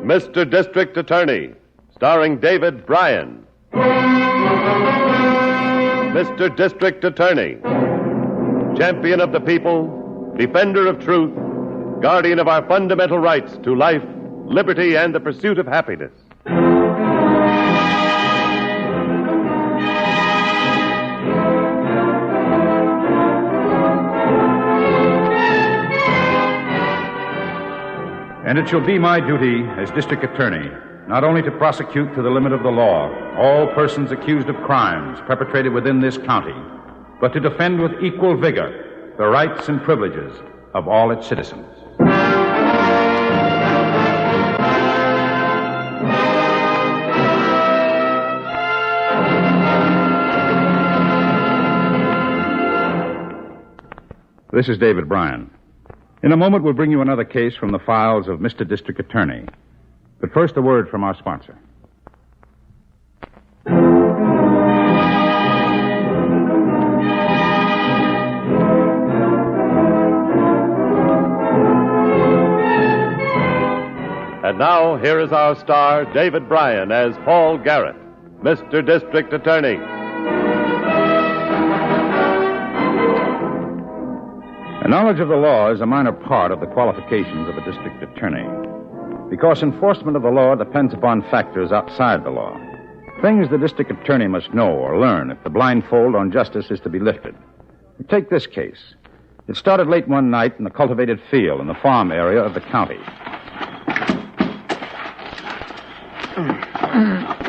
Mr. District Attorney, starring David Bryan. Mr. District Attorney, champion of the people, defender of truth, guardian of our fundamental rights to life, liberty, and the pursuit of happiness. And it shall be my duty as district attorney not only to prosecute to the limit of the law all persons accused of crimes perpetrated within this county, but to defend with equal vigor the rights and privileges of all its citizens. This is David Bryan. In a moment, we'll bring you another case from the files of Mr. District Attorney. But first, a word from our sponsor. And now, here is our star, David Bryan, as Paul Garrett, Mr. District Attorney. A knowledge of the law is a minor part of the qualifications of a district attorney, because enforcement of the law depends upon factors outside the law, things the district attorney must know or learn if the blindfold on justice is to be lifted. Take this case. It started late one night in the cultivated field in the farm area of the county.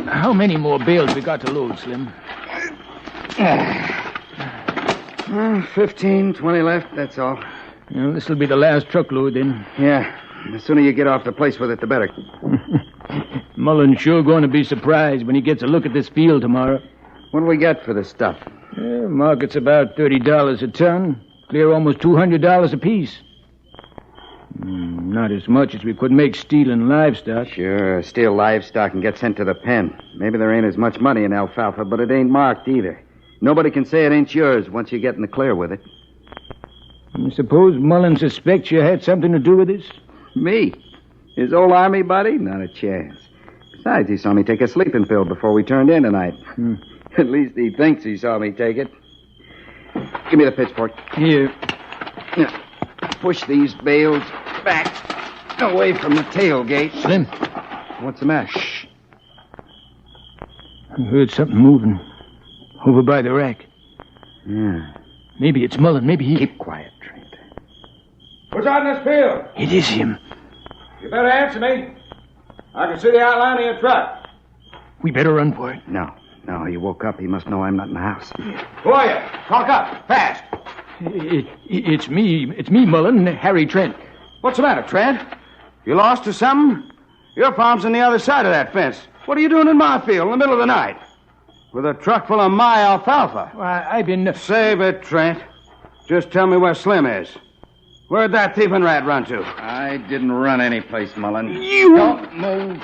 How many more bales we got to load, Slim? 15, 20 left, that's all. Well, this'll be the last truckload, then. Yeah. The sooner you get off the place with it, the better. Mullen's sure going to be surprised when he gets a look at this field tomorrow. What do we got for the stuff? Market's about $30 a ton. Clear almost $200 apiece. Not as much as we could make stealing livestock. Sure, steal livestock and get sent to the pen. Maybe there ain't as much money in alfalfa, but it ain't marked either. Nobody can say it ain't yours once you get in the clear with it. I suppose Mullen suspects you had something to do with this? Me? His old army buddy? Not a chance. Besides, he saw me take a sleeping pill before we turned in tonight. At least he thinks he saw me take it. Give me the pitchfork. Here. Now, push these bales back away from the tailgate. Slim. What's the matter? Shh. I heard something moving over by the rack. Yeah. Maybe it's Mullen. Maybe he... Keep quiet, Trent. What's out in this field? It is him. You better answer me. I can see the outline of your truck. We better run for it. No, he woke up. He must know I'm not in the house. Who are you? Talk up, fast. It's me. It's me, Mullen. Harry Trent. What's the matter, Trent? You lost or something? Your farm's on the other side of that fence. What are you doing in my field in the middle of the night? With a truck full of my alfalfa. Why, I've been... Save it, Trent. Just tell me where Slim is. Where'd that thieving rat run to? I didn't run any place, Mullen. You... Don't move.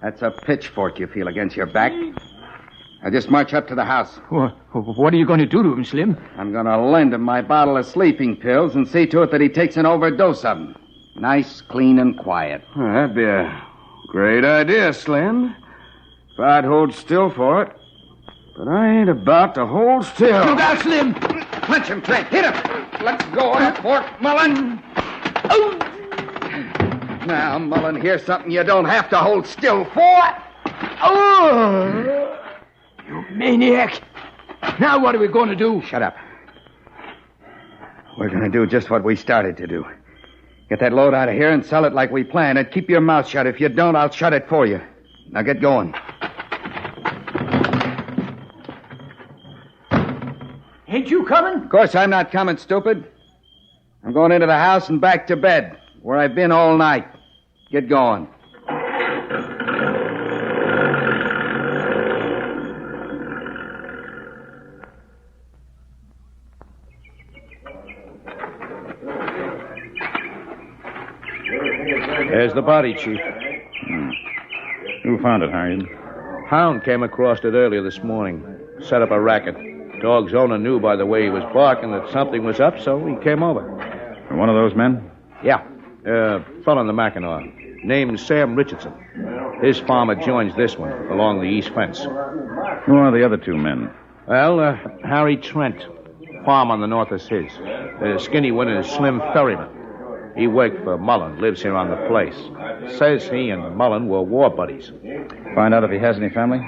That's a pitchfork you feel against your back. Now just march up to the house. What are you going to do to him, Slim? I'm going to lend him my bottle of sleeping pills and see to it that he takes an overdose of them. Nice, clean, and quiet. Well, that'd be a great idea, Slim. If I'd hold still for it. But I ain't about to hold still. Look out, Slim! Punch him, Trent. Hit him. Let go of that fork, Mullen. Oh. Now, Mullen, here's something you don't have to hold still for. Oh! You maniac. Now what are we going to do? Shut up. We're going to do just what we started to do. Get that load out of here and sell it like we planned. And keep your mouth shut. If you don't, I'll shut it for you. Now get going. Ain't you coming? Of course I'm not coming, stupid. I'm going into the house and back to bed, where I've been all night. Get going. There's the body, Chief. Who found it, Harriet? Hound came across it earlier this morning. Set up a racket. Dog's owner knew by the way he was barking that something was up, so he came over. One of those men? Yeah. Fell in the Mackinac. named Sam Richardson. His farm adjoins this one, along the east fence. Who are the other two men? Well, Harry Trent. Farm on the north is his. The skinny one is Slim Ferryman. He worked for Mullen, lives here on the place. Says he and Mullen were war buddies. Find out if he has any family?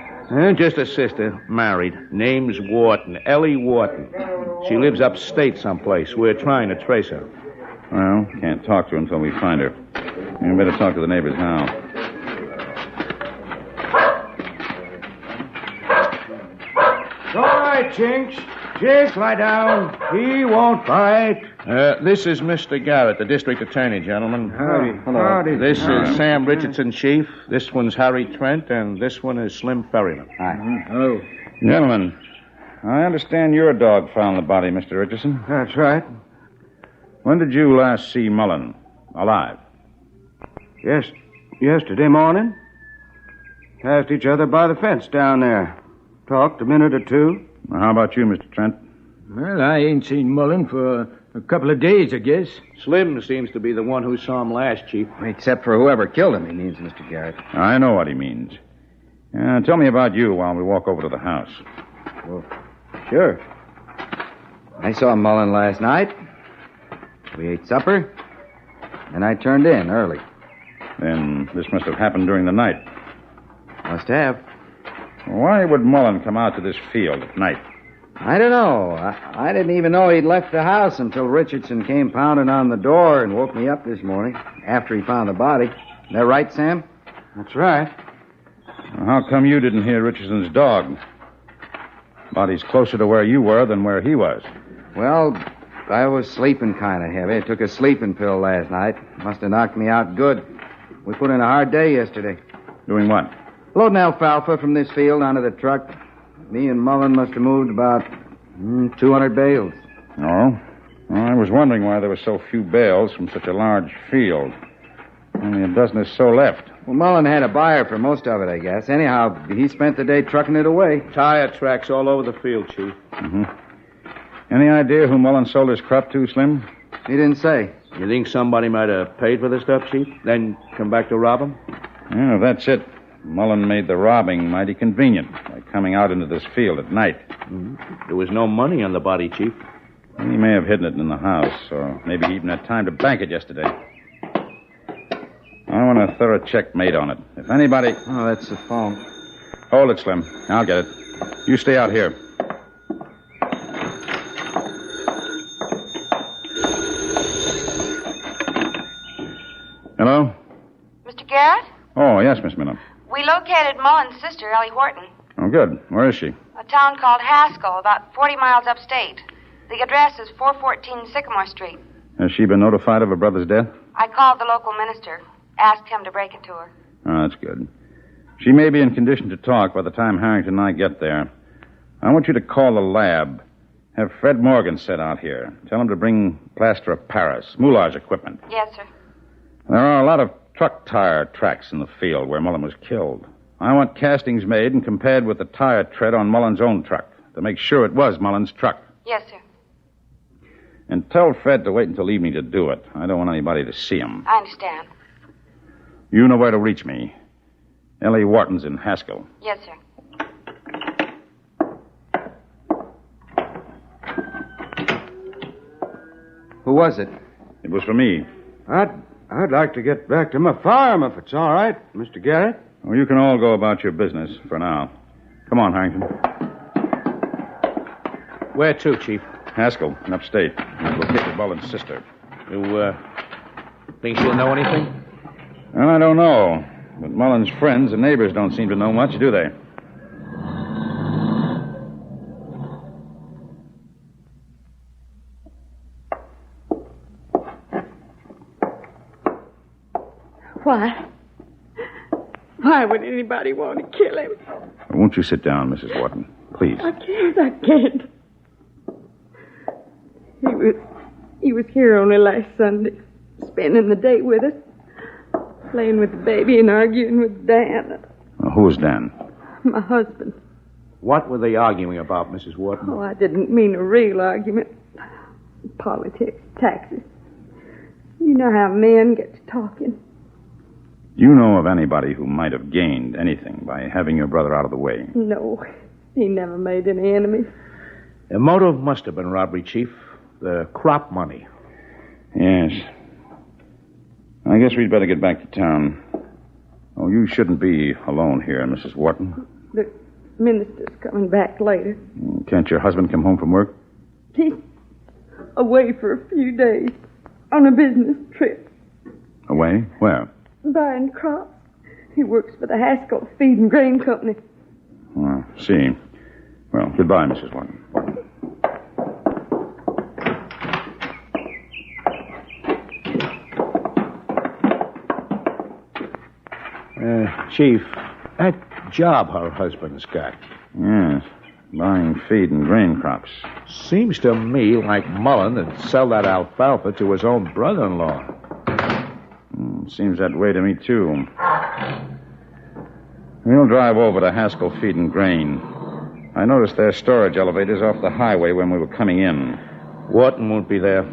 Just a sister, married. Name's Wharton, Ellie Wharton. She lives upstate someplace. We're trying to trace her. Well, can't talk to her until we find her. You better talk to the neighbors now. It's all right, Chinks. Just lie down. He won't bite. This is Mr. Garrett, the district attorney, gentlemen. Howdy. This is Sam Richardson, chief. This one's Harry Trent, and this one is Slim Ferryman. Hi. Hello. Gentlemen, I understand your dog found the body, Mr. Richardson. That's right. When did you last see Mullen alive? Yesterday morning. Passed each other by the fence down there. Talked a minute or two. Now, how about you, Mr. Trent? Well, I ain't seen Mullen for a couple of days, I guess. Slim seems to be the one who saw him last, chief. Except for whoever killed him, he means, Mr. Garrett. I know what he means. Tell me about you while we walk over to the house. Well, sure. I saw Mullen last night. We ate supper, and I turned in early. Then this must have happened during the night. Must have. Why would Mullen come out to this field at night? I don't know. I didn't even know he'd left the house until Richardson came pounding on the door and woke me up this morning after he found the body. Is that right, Sam? That's right. How come you didn't hear Richardson's dog? Body's closer to where you were than where he was. Well, I was sleeping kind of heavy. I took a sleeping pill last night. Must have knocked me out good. We put in a hard day yesterday. Doing what? Loading alfalfa from this field onto the truck. Me and Mullen must have moved about 200 bales. Oh? Well, I was wondering why there were so few bales from such a large field. Only a dozen or so left. Well, Mullen had a buyer for most of it, I guess. Anyhow, he spent the day trucking it away. Tire tracks all over the field, chief. Mm-hmm. Any idea who Mullen sold his crop to, Slim? He didn't say. You think somebody might have paid for the stuff, chief? Then come back to rob him? Yeah, that's it. Mullen made the robbing mighty convenient by coming out into this field at night. Mm-hmm. There was no money on the body, chief. He may have hidden it in the house, or maybe he even had time to bank it yesterday. I want a thorough check made on it. If anybody... Oh, that's the phone. Hold it, Slim. I'll get it. You stay out here. Hello? Mr. Garrett? Oh, yes, Miss Miller. We located Mullen's sister, Ellie Wharton. Oh, good. Where is she? A town called Haskell, about 40 miles upstate. The address is 414 Sycamore Street. Has she been notified of her brother's death? I called the local minister, asked him to break it to her. Oh, that's good. She may be in condition to talk by the time Harrington and I get there. I want you to call the lab. Have Fred Morgan set out here. Tell him to bring plaster of Paris, moulage equipment. Yes, sir. There are a lot of truck tire tracks in the field where Mullen was killed. I want castings made and compared with the tire tread on Mullen's own truck to make sure it was Mullen's truck. Yes, sir. And tell Fred to wait until evening to do it. I don't want anybody to see him. I understand. You know where to reach me. Ellie Wharton's in Haskell. Yes, sir. Who was it? It was for me. I'd like to get back to my farm if it's all right, Mr. Garrett. Well, you can all go about your business for now. Come on, Harrington. Where to, chief? Haskell, in upstate. We've located Mullen's sister. You, think she'll know anything? Well, I don't know. But Mullen's friends and neighbors don't seem to know much, do they? Why would anybody want to kill him? Won't you sit down, Mrs. Wharton? Please. I can't. He was here only last Sunday, spending the day with us, playing with the baby and arguing with Dan. Who was Dan? My husband. What were they arguing about, Mrs. Wharton? Oh, I didn't mean a real argument. Politics, taxes. You know how men get to talking. Do you know of anybody who might have gained anything by having your brother out of the way? No, he never made any enemies. The motive must have been robbery, Chief. The crop money. Yes. I guess we'd better get back to town. Oh, you shouldn't be alone here, Mrs. Wharton. The minister's coming back later. Can't your husband come home from work? He's away for a few days on a business trip. Away? Where? Buying crops. He works for the Haskell Feed and Grain Company. Oh, I see. Well, goodbye, Mrs. Wharton. Chief, that job her husband's got. Yes, buying feed and grain crops. Seems to me like Mullen would sell that alfalfa to his own brother-in-law. Seems that way to me, too. We'll drive over to Haskell Feed and Grain. I noticed their storage elevators off the highway when we were coming in. Wharton won't be there.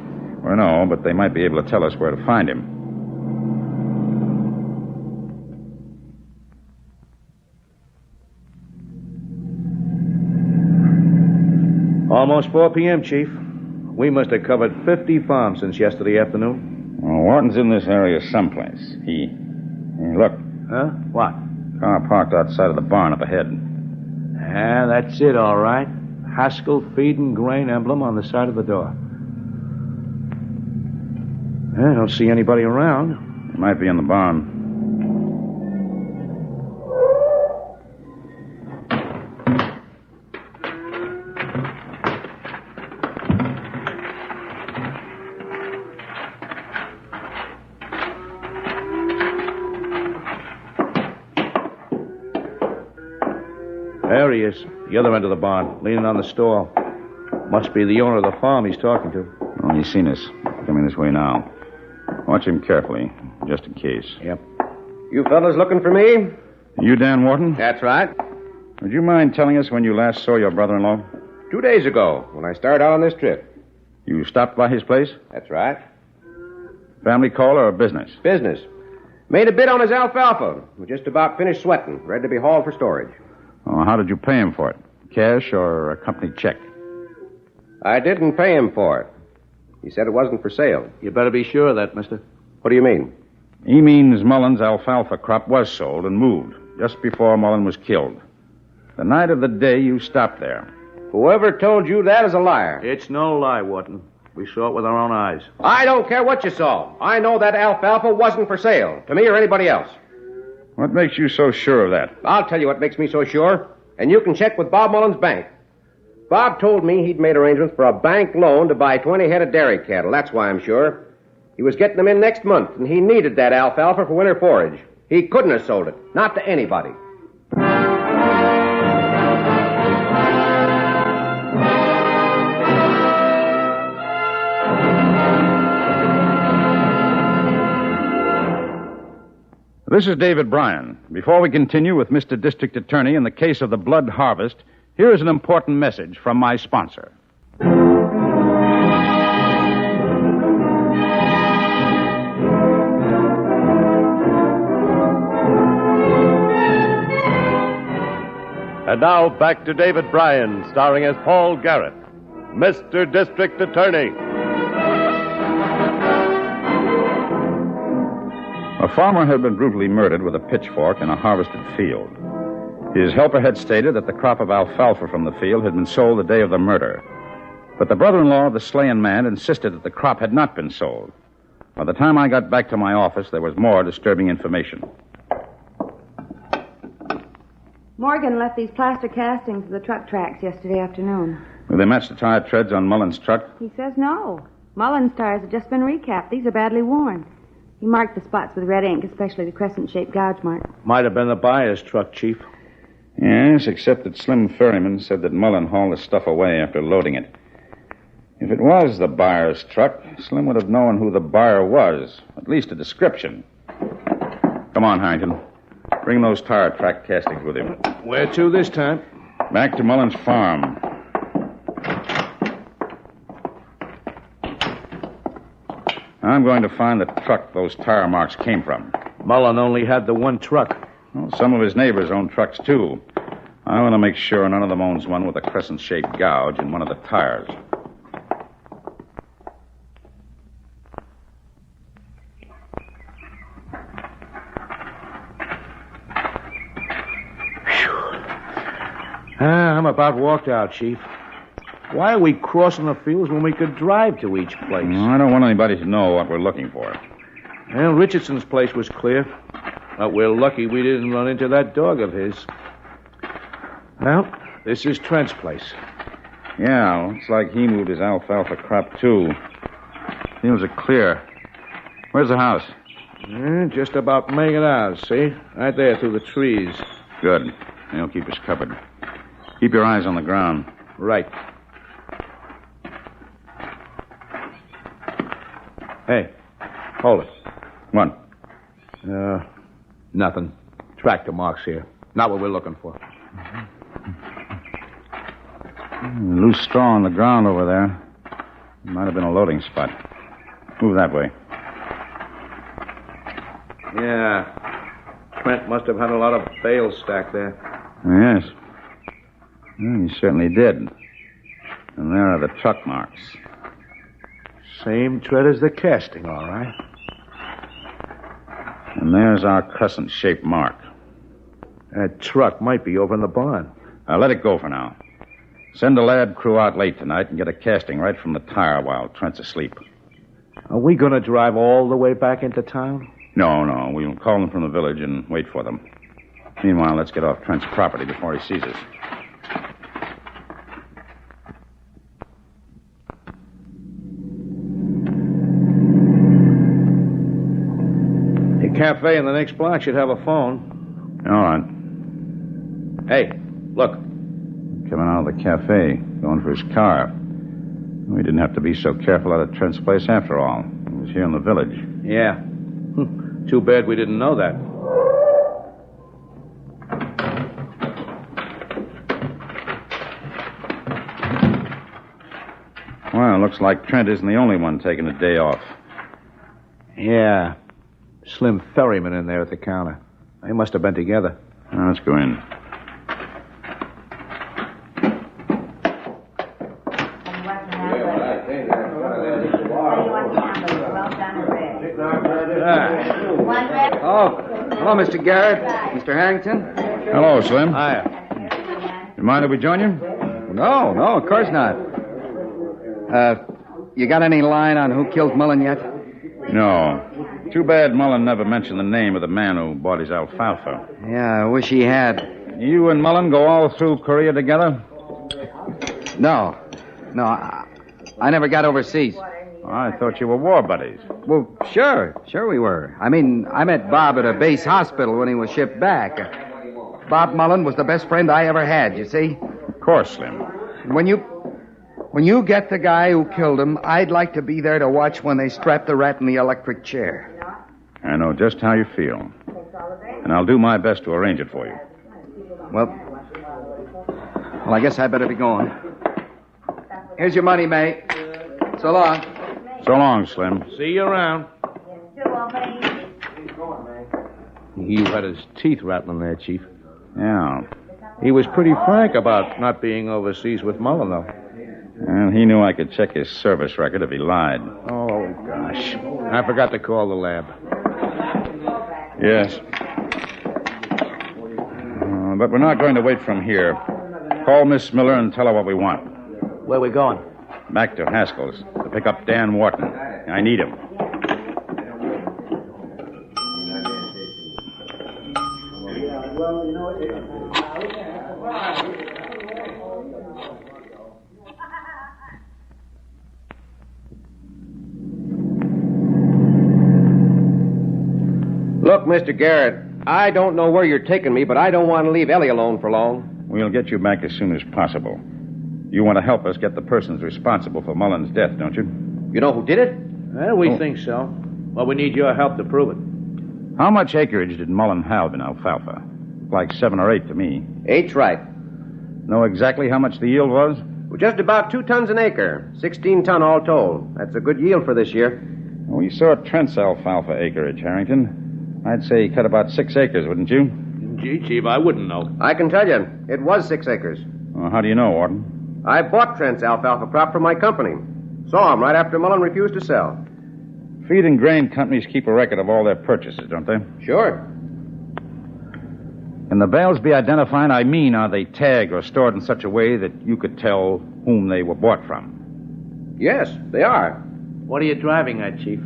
Well, no, but they might be able to tell us where to find him. Almost 4 p.m., Chief. We must have covered 50 farms since yesterday afternoon. Well, Wharton's in this area someplace. Hey, look. Huh? What? Car parked outside of the barn up ahead. Yeah, that's it, all right. Haskell Feed and Grain emblem on the side of the door. I don't see anybody around. He might be in the barn. There he is, the other end of the barn, leaning on the stall. Must be the owner of the farm he's talking to. Oh, he's seen us. Coming this way now. Watch him carefully, just in case. Yep. You fellas looking for me? You Dan Wharton? That's right. Would you mind telling us when you last saw your brother-in-law? 2 days ago, when I started out on this trip. You stopped by his place? That's right. Family call or business? Business. Made a bid on his alfalfa. We're just about finished sweating, ready to be hauled for storage. Oh, how did you pay him for it? Cash or a company check? I didn't pay him for it. He said it wasn't for sale. You better be sure of that, mister. What do you mean? He means Mullen's alfalfa crop was sold and moved just before Mullen was killed. The night of the day you stopped there. Whoever told you that is a liar. It's no lie, Wharton. We saw it with our own eyes. I don't care what you saw. I know that alfalfa wasn't for sale, to me or anybody else. What makes you so sure of that? I'll tell you what makes me so sure, and you can check with Bob Mullen's bank. Bob told me he'd made arrangements for a bank loan to buy 20 head of dairy cattle. That's why I'm sure. He was getting them in next month, and he needed that alfalfa for winter forage. He couldn't have sold it, not to anybody. This is David Bryan. Before we continue with Mr. District Attorney in the case of the blood harvest, here is an important message from my sponsor. And now back to David Bryan, starring as Paul Garrett, Mr. District Attorney. A farmer had been brutally murdered with a pitchfork in a harvested field. His helper had stated that the crop of alfalfa from the field had been sold the day of the murder. But the brother-in-law of the slain man insisted that the crop had not been sold. By the time I got back to my office, there was more disturbing information. Morgan left these plaster castings of the truck tracks yesterday afternoon. Will they match the tire treads on Mullen's truck? He says no. Mullen's tires have just been recapped. These are badly worn. He marked the spots with red ink, especially the crescent-shaped gouge mark. Might have been the buyer's truck, Chief. Yes, except that Slim Ferryman said that Mullen hauled the stuff away after loading it. If it was the buyer's truck, Slim would have known who the buyer was, at least a description. Come on, Harrington. Bring those tire track castings with him. Where to this time? Back to Mullen's farm. I'm going to find the truck those tire marks came from. Mullen only had the one truck. Well, some of his neighbors own trucks, too. I want to make sure none of them owns one with a crescent-shaped gouge in one of the tires. I'm about walked out, Chief. Why are we crossing the fields when we could drive to each place? I don't want anybody to know what we're looking for. Well, Richardson's place was clear. But we're lucky we didn't run into that dog of his. Well, this is Trent's place. Yeah, looks like he moved his alfalfa crop, too. Fields are clear. Where's the house? Just about making it out, see? Right there through the trees. Good. They'll keep us covered. Keep your eyes on the ground. Right. Hey, hold it. What? Nothing. Tractor marks here. Not what we're looking for. Loose straw on the ground over there. Might have been a loading spot. Move that way. Yeah. Trent must have had a lot of bales stacked there. Yes. Well, he certainly did. And there are the truck marks. Same tread as the casting, all right. And there's our crescent-shaped mark. That truck might be over in the barn. Now, let it go for now. Send a lad crew out late tonight and get a casting right from the tire while Trent's asleep. Are we going to drive all the way back into town? No. We'll call them from the village and wait for them. Meanwhile, let's get off Trent's property before he sees us. The cafe in the next block should have a phone. All right. Hey, look. Coming out of the cafe, going for his car. We didn't have to be so careful out at Trent's place after all. It was here in the village. Yeah. Too bad we didn't know that. Well, looks like Trent isn't the only one taking a day off. Yeah. Slim Ferryman in there at the counter. They must have been together. Now, let's go in. Oh, hello, Mr. Garrett. Mr. Harrington. Hello, Slim. Hiya. You mind if we join you? No, of course not. You got any line on who killed Mullen yet? No. Too bad Mullen never mentioned the name of the man who bought his alfalfa. Yeah, I wish he had. You and Mullen go all through Korea together? No, I never got overseas. I thought you were war buddies. Well, sure we were. I mean, I met Bob at a base hospital when he was shipped back. Bob Mullen was the best friend I ever had, you see? Of course, Slim. When you get the guy who killed him, I'd like to be there to watch when they strap the rat in the electric chair. I know just how you feel. And I'll do my best to arrange it for you. Well, I guess I better be going. Here's your money, mate. So long. So long, Slim. See you around. You had his teeth rattling there, Chief. Yeah. He was pretty frank about not being overseas with Mullen, though. Well, he knew I could check his service record if he lied. Oh, gosh. I forgot to call the lab. Yes. But we're not going to wait from here. Call Miss Miller and tell her what we want. Where we going? Back to Haskell's to pick up Dan Wharton. I need him. Look, Mr. Garrett, I don't know where you're taking me, but I don't want to leave Ellie alone for long. We'll get you back as soon as possible. You want to help us get the persons responsible for Mullen's death, don't you? You know who did it? Well, we think so. But we need your help to prove it. How much acreage did Mullen have in alfalfa? Like 7 or 8 to me. 8's right. Know exactly how much the yield was? Well, just about 2 tons an acre. 16 ton all told. That's a good yield for this year. We saw Trent's alfalfa acreage, Harrington. I'd say he cut about 6 acres, wouldn't you? Gee, Chief, I wouldn't know. I can tell you, it was 6 acres. Well, how do you know, Wharton? I bought Trent's alfalfa crop from my company. Saw him right after Mullen refused to sell. Feed and grain companies keep a record of all their purchases, don't they? Sure. Can the bales be identified? I mean, are they tagged or stored in such a way that you could tell whom they were bought from? Yes, they are. What are you driving at, Chief?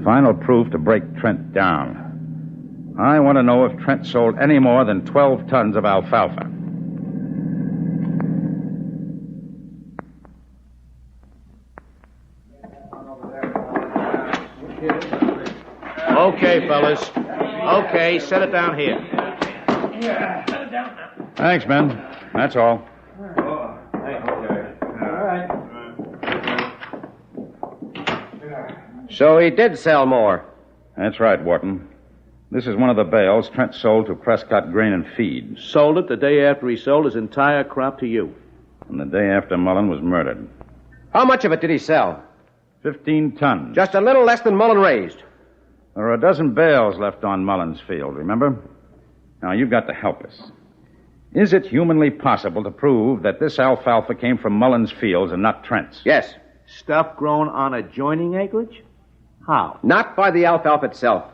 Final proof to break Trent down. I want to know if Trent sold any more than 12 tons of alfalfa. Okay, fellas. Okay, set it down here. Thanks, men. That's all. So he did sell more. That's right, Wharton. This is one of the bales Trent sold to Prescott Grain and Feed. Sold it the day after he sold his entire crop to you. And the day after Mullen was murdered. How much of it did he sell? 15 tons. Just a little less than Mullen raised. There are a dozen bales left on Mullen's field, remember? Now, you've got to help us. Is it humanly possible to prove that this alfalfa came from Mullen's fields and not Trent's? Yes. Stuff grown on adjoining acreage? How? Not by the alfalfa itself,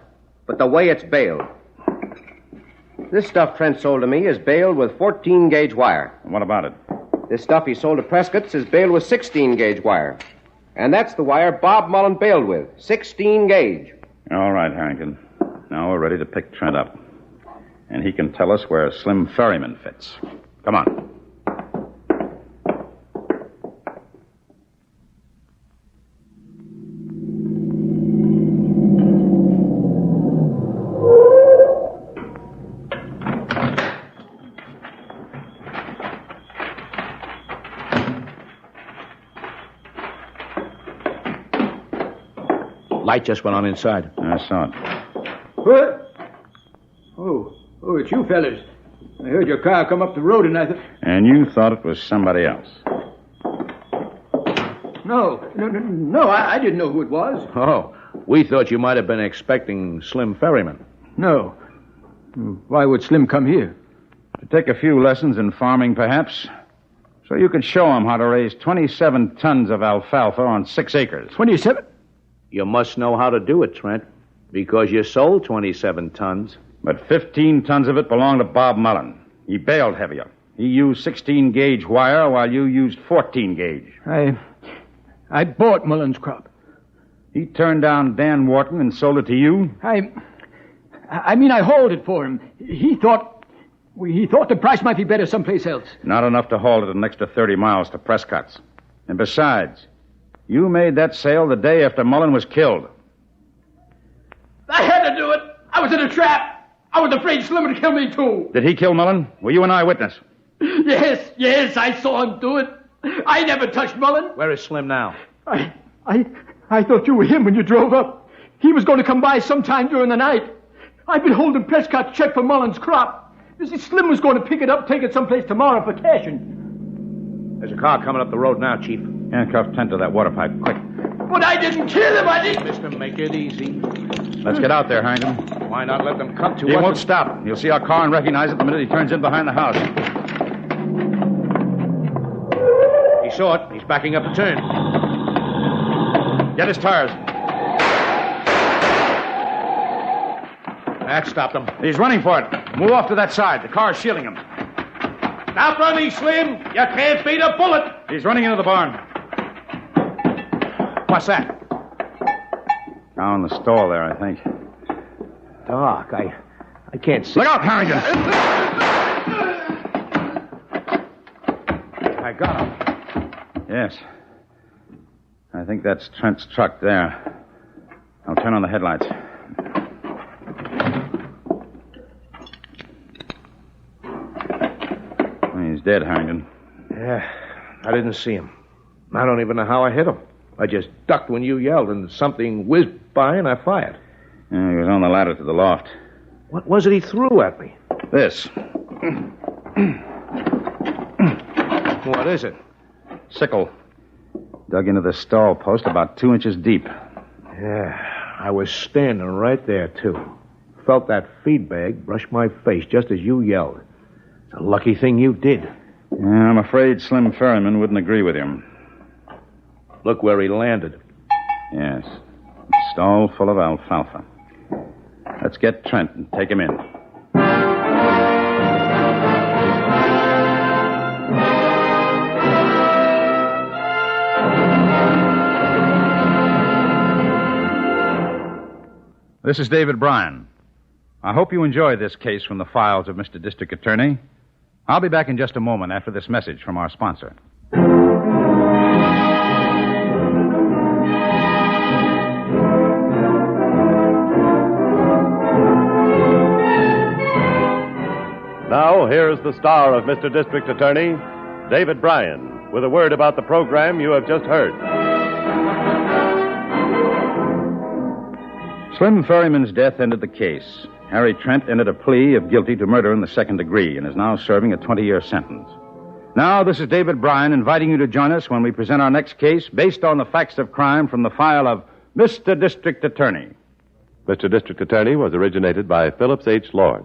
but the way it's baled. This stuff Trent sold to me is baled with 14-gauge wire. And what about it? This stuff he sold to Prescott's is baled with 16-gauge wire. And that's the wire Bob Mullen baled with, 16-gauge. All right, Harrington. Now we're ready to pick Trent up. And he can tell us where Slim Ferryman fits. Come on. Light just went on inside. I saw it. What? Oh, it's you fellas. I heard your car come up the road and I thought... And you thought it was somebody else. No, I didn't know who it was. Oh, we thought you might have been expecting Slim Ferryman. No. Why would Slim come here? To take a few lessons in farming, perhaps. So you could show him how to raise 27 tons of alfalfa on 6 acres. 27? You must know how to do it, Trent, because you sold 27 tons. But 15 tons of it belonged to Bob Mullen. He baled heavier. He used 16-gauge wire while you used 14-gauge. I bought Mullen's crop. He turned down Dan Wharton and sold it to you? I mean, I hauled it for him. He thought the price might be better someplace else. Not enough to haul it an extra 30 miles to Prescott's. And besides, you made that sale the day after Mullen was killed. I had to do it. I was in a trap. I was afraid Slim would kill me, too. Did he kill Mullen? Were you an eyewitness? Yes, I saw him do it. I never touched Mullen. Where is Slim now? I thought you were him when you drove up. He was going to come by sometime during the night. I've been holding Prescott's check for Mullen's crop. You see, Slim was going to pick it up, take it someplace tomorrow for cashing. There's a car coming up the road now, Chief. Handcuff Trent to that water pipe, quick. But I didn't kill him, I didn't... Mister, make it easy. Let's get out there, Harrington. Why not let them come to us? He won't stop. You'll see our car and recognize it the minute he turns in behind the house. He saw it. He's backing up the turn. Get his tires. That stopped him. He's running for it. Move off to that side. The car's shielding him. Stop running, Slim. You can't beat a bullet. He's running into the barn. What's that? Down the stall there, I think. Doc, I can't see. Look out, Harrington! I got him. Yes. I think that's Trent's truck there. I'll turn on the headlights. He's dead, Harrington. Yeah, I didn't see him. I don't even know how I hit him. I just ducked when you yelled, and something whizzed by, and I fired. Yeah, he was on the ladder to the loft. What was it he threw at me? This. What is it? Sickle. Dug into the stall post about 2 inches deep. Yeah, I was standing right there, too. felt that feed bag brush my face just as you yelled. It's a lucky thing you did. Yeah, I'm afraid Slim Ferryman wouldn't agree with him. Look where he landed. Yes. A stall full of alfalfa. Let's get Trent and take him in. This is David Bryan. I hope you enjoy this case from the files of Mr. District Attorney. I'll be back in just a moment after this message from our sponsor. Now, here's the star of Mr. District Attorney, David Bryan, with a word about the program you have just heard. Slim Ferryman's death ended the case. Harry Trent entered a plea of guilty to murder in the second degree and is now serving a 20-year sentence. Now, this is David Bryan inviting you to join us when we present our next case based on the facts of crime from the file of Mr. District Attorney. Mr. District Attorney was originated by Phillips H. Lord.